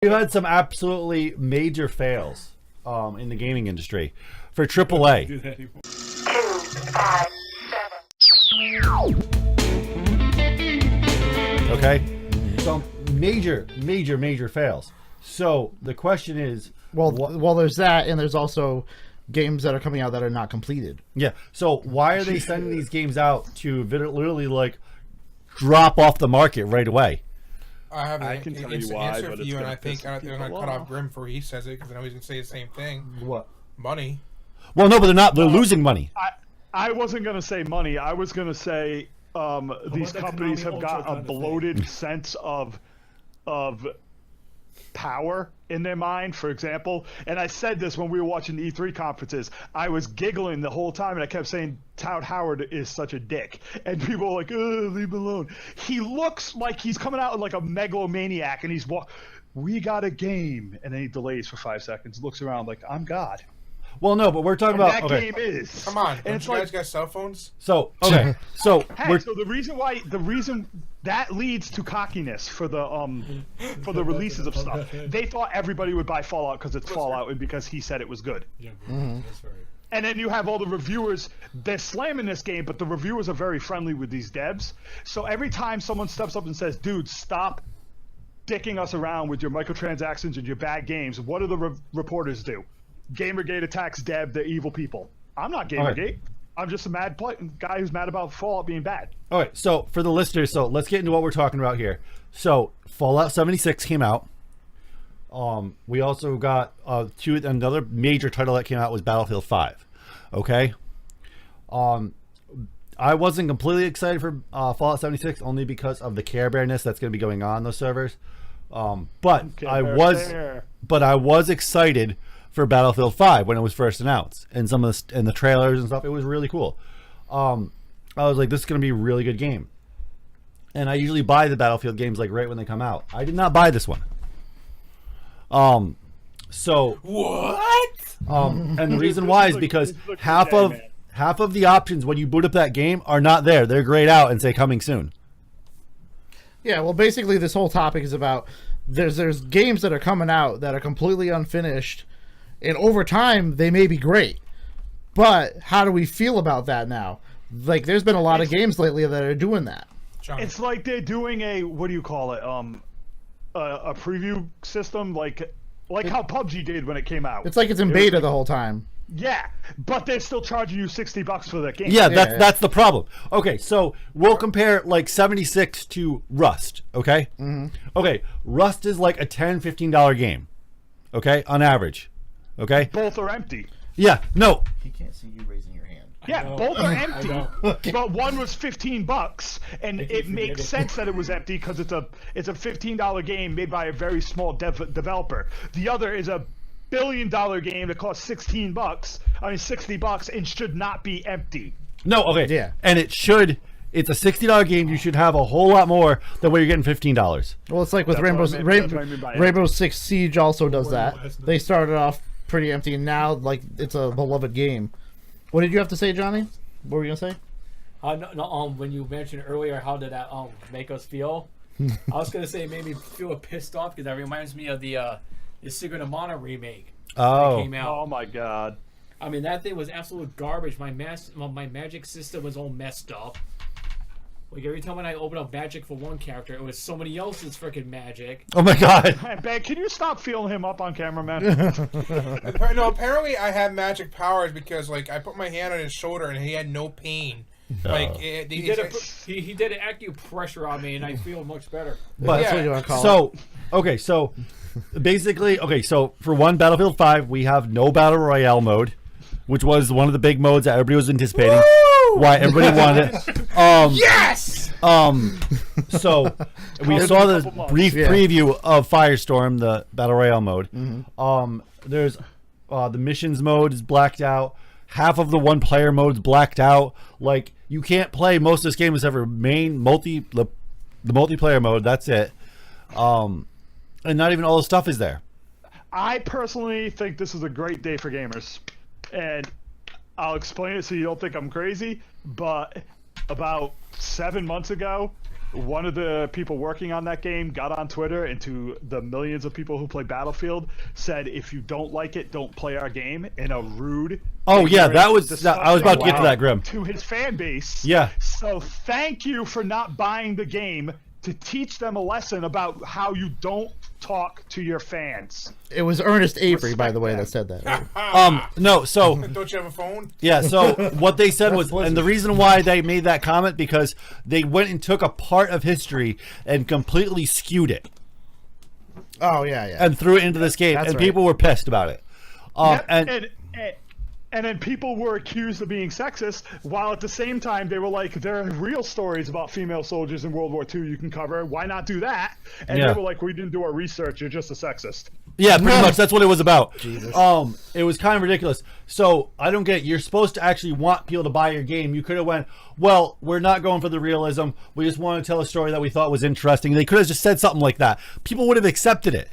We've had some absolutely major fails in the gaming industry for AAA. Do that anymore. 2, 5, 7. Okay, some major fails. So the question is, well, there's that, and there's also games that are coming out that are not completed. yeah. So why are they sending these games out to literally like drop off the market right away? I have I an can tell you instant why, answer but for it's you, and gonna I think piss I'm going to people cut off. off Grim before he says it, because I know he's going to say the same thing. What? Money. Well, no, but they're not. They're losing money. I wasn't going to say money. I was going to say these the companies Konami have Ultra got a kind of thing? bloated sense of power in their mind, for example. And I said this when we were watching the E3 conferences. I was giggling the whole time, and I kept saying Todd Howard is such a dick. And people were like, leave him alone. He looks like he's coming out like a megalomaniac, and we got a game. And then he delays for 5 seconds, looks around like, I'm God. Well, no, but we're talking And about that game is. Come on. And Don't it's you guys like, got cell phones? So okay, so hey, so the reason that leads to cockiness for the releases of stuff. They thought everybody would buy Fallout because it's Fallout and because he said it was good. Yeah, that's right. And then you have all the reviewers, they're slamming this game, but the reviewers are very friendly with these devs. So every time someone steps up and says, dude, stop dicking us around with your microtransactions and your bad games, what do the reporters do? Gamergate attacks dev, they're evil people. I'm not Gamergate. Right. I'm just a mad guy who's mad about Fallout being bad. all right. So for the listeners, so let's get into what we're talking about here. So Fallout 76 came out. We also got another major title that came out was Battlefield 5. Okay. I wasn't completely excited for Fallout 76 only because of the Care Bear-ness that's going to be going on those servers. But I was excited for Battlefield 5 when it was first announced, and some of the trailers and stuff. It was really cool. I was like, this is going to be a really good game. And I usually buy the Battlefield games like right when they come out. I did not buy this one. So What? and the reason why is because half of the options when you boot up that game are not there. They're grayed out and say coming soon. Yeah, well, basically, this whole topic is about there's games that are coming out that are completely unfinished, and over time they may be great, but how do we feel about that now? Like, there's been a lot of games lately that are doing that. Johnny. It's like they're doing a, what do you call it? A preview system, like how PUBG did when it came out. It's like it's in beta the whole time. Yeah, but they're still charging you $60 for that game. Yeah, that's the problem. Okay, so we'll compare like 76 to Rust, okay? Mm-hmm. Okay, Rust is like a $10, $15 game, okay, on average, okay? Both are empty. Yeah, no. He can't see you raising your hand. Yeah, know. both are empty. Okay. But one was $15, and it makes sense that it was empty because it's a $15 game made by a very small developer. The other is a $1 billion game that costs $60 and should not be empty. No, okay. Yeah. And it's a $60 game. You should have a whole lot more than what you're getting $15. Well, it's like with That's what I mean by Rainbow Six Siege also does Well, that. that's not- They started off pretty empty, and now like it's a beloved game. What did you have to say, Johnny? What were you gonna say? No, when you mentioned earlier how did that make us feel, I was gonna say it made me feel pissed off because that reminds me of the Secret of Mana remake that came out. Oh my god. I mean, that thing was absolute garbage. My magic system was all messed up. Like every time when I open up magic for one character, it was somebody else's freaking magic. Oh my god. Hey, Ben, can you stop feeling him up on camera, man? No, apparently I have magic powers because, like, I put my hand on his shoulder and he had no pain. Like, He did acupressure on me, and I feel much better. But That's what you want to call it. so, okay, so basically, okay, so for one Battlefield 5, we have no Battle Royale mode, which was one of the big modes that everybody was anticipating. Why everybody wanted it. yes! So we saw the brief preview of Firestorm, the Battle Royale mode. Mm-hmm. There's the missions mode is blacked out. Half of the one player mode is blacked out. Like, you can't play most of this game except for the multiplayer mode. That's it. And not even all the stuff is there. I personally think this is a great day for gamers. And I'll explain it so you don't think I'm crazy, but about 7 months ago, one of the people working on that game got on Twitter and to the millions of people who play Battlefield said, if you don't like it, don't play our game, in a rude. Oh yeah, I was about to get to that, Grim. To his fan base. Yeah. So thank you for not buying the game to teach them a lesson about how you don't talk to your fans. It was Ernest Avery, by the way, that said that. No, so Don't you have a phone? yeah, so what they said was, and the reason why they made that comment, because they went and took a part of history and completely skewed it Oh yeah, yeah. and threw it into this game, That's and right. people were pissed about it. Yep, And and then people were accused of being sexist, while at the same time they were like, there are real stories about female soldiers in World War II you can cover. Why not do that? And Yeah. they were like, we didn't do our research. You're just a sexist. yeah, pretty much that's what it was about. Jesus. It was kind of ridiculous. So I don't get it. You're supposed to actually want people to buy your game. You could have went, well, we're not going for the realism. We just want to tell a story that we thought was interesting. They could have just said something like that. People would have accepted it.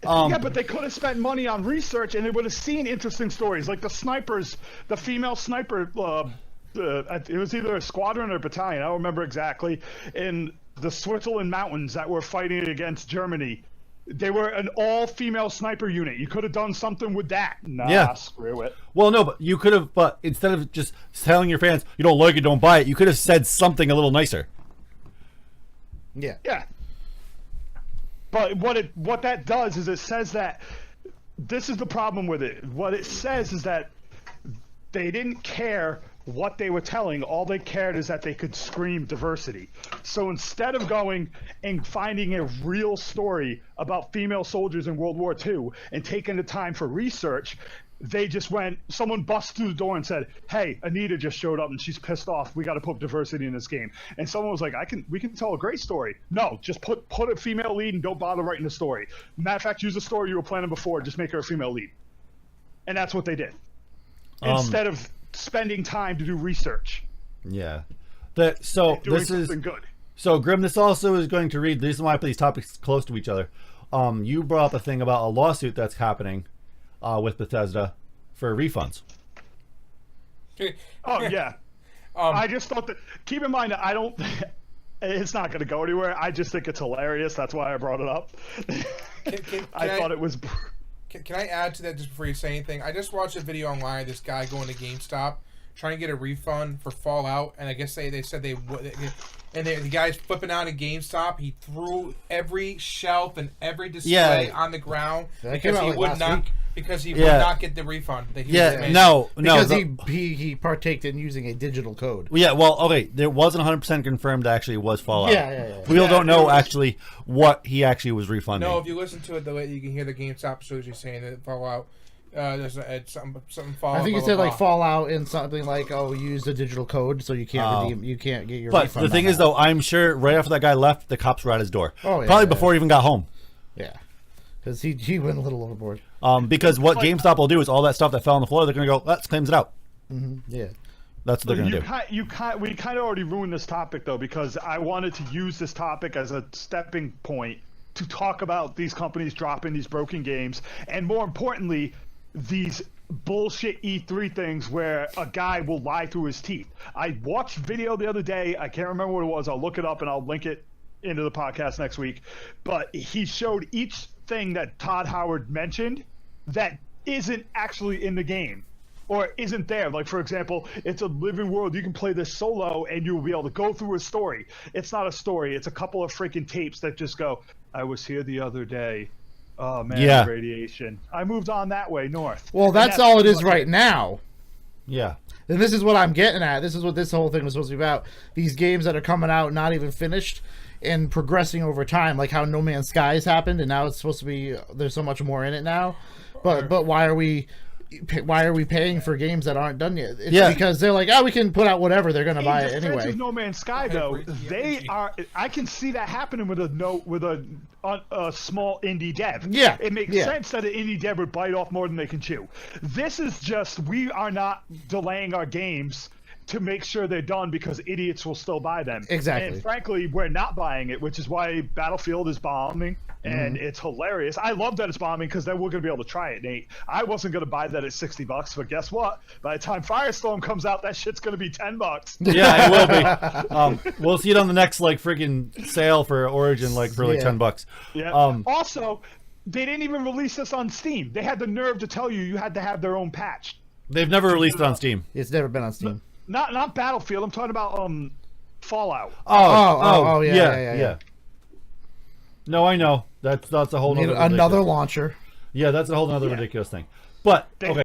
Yeah, but they could have spent money on research and they would have seen interesting stories, like the snipers, the female sniper. It was either a squadron or a battalion, I don't remember exactly, in the Switzerland mountains that were fighting against Germany. They were an all-female sniper unit. You could have done something with that. Nah, Yeah. screw it. Well, no, but you could have, but instead of just telling your fans, you don't like it, don't buy it, you could have said something a little nicer. Yeah. Yeah. But what that does is it says that this is the problem with it. What it says is that they didn't care what they were telling. All they cared is that they could scream diversity. So instead of going and finding a real story about female soldiers in World War II and taking the time for research, they just went, someone busted through the door and said, hey, Anita just showed up and she's pissed off. We got to put diversity in this game. And someone was like, we can tell a great story. No, just put a female lead and don't bother writing the story. Matter of fact, use a story you were planning before, just make her a female lead. And that's what they did. Instead of spending time to do research. Yeah. Doing This is something good. so Grim. This also is going to read. The reason why I put these topics close to each other. You brought up a thing about a lawsuit that's happening with Bethesda for refunds. Oh, yeah. I just thought that, keep in mind that it's not going to go anywhere. I just think it's hilarious. That's why I brought it up. I thought it was... Can I add to that just before you say anything? I just watched a video online of this guy going to GameStop trying to get a refund for Fallout, and I guess they said they would. And the guy's flipping out at GameStop. He threw every shelf and every display on the ground because he would not. Because he would not get the refund that he was demanding. Because he partaked in using a digital code. Yeah, well, okay, there wasn't 100% confirmed that actually it was Fallout. Yeah. We don't know actually what he actually was refunding. No, if you listen to it, the way you can hear the GameStop shows you saying that Fallout, there's something Fallout. I think blah, it said blah, like blah. Fallout and something like, use a digital code so you can't redeem, you can't get your But refund. the thing on is, that. though, I'm sure right after that guy left, the cops were at his door. Oh, yeah, Probably yeah, before he even got home. Yeah. Because he went a little overboard. Because what GameStop will do is all that stuff that fell on the floor, they're going to go, let's claims it out. Yeah. That's what they're going to do. We kind of already ruined this topic, though, because I wanted to use this topic as a stepping point to talk about these companies dropping these broken games, and more importantly, these bullshit E3 things where a guy will lie through his teeth. I watched video the other day. I can't remember what it was. I'll look it up and I'll link it into the podcast next week. But he showed each thing that Todd Howard mentioned that isn't actually in the game or isn't there. Like, for example, it's a living world. You can play this solo and you'll be able to go through a story. It's not a story. It's a couple of freaking tapes that just go, I was here the other day. Oh, man, radiation. I moved on that way north. Well, that's all it is right now. Yeah. And this is what I'm getting at. This is what this whole thing was supposed to be about. These games that are coming out, not even finished, and progressing over time, like how No Man's Skies happened, and now it's supposed to be, there's so much more in it now. But why are we paying for games that aren't done yet? It's because they're like, we can put out whatever, they're going to buy it anyway. No Man's Sky, though, they are. I can see that happening with a small indie dev. Yeah, it makes sense that an indie dev would bite off more than they can chew. This is just, we are not delaying our games to make sure they're done because idiots will still buy them. Exactly. And frankly, we're not buying it, which is why Battlefield is bombing, and it's hilarious. I love that it's bombing because then we're going to be able to try it, Nate. I wasn't going to buy that at $60, but guess what? By the time Firestorm comes out, that shit's going to be $10. Yeah, it will be. We'll see it on the next like freaking sale for Origin, like for like $10. Yeah. Also, they didn't even release this on Steam. They had the nerve to tell you had to have their own patch. They've never released it on Steam. It's never been on Steam. Not Battlefield. I'm talking about Fallout. Yeah. No, I know. That's a whole Need nother another ridiculous- launcher. Yeah, that's a whole other ridiculous thing. But okay.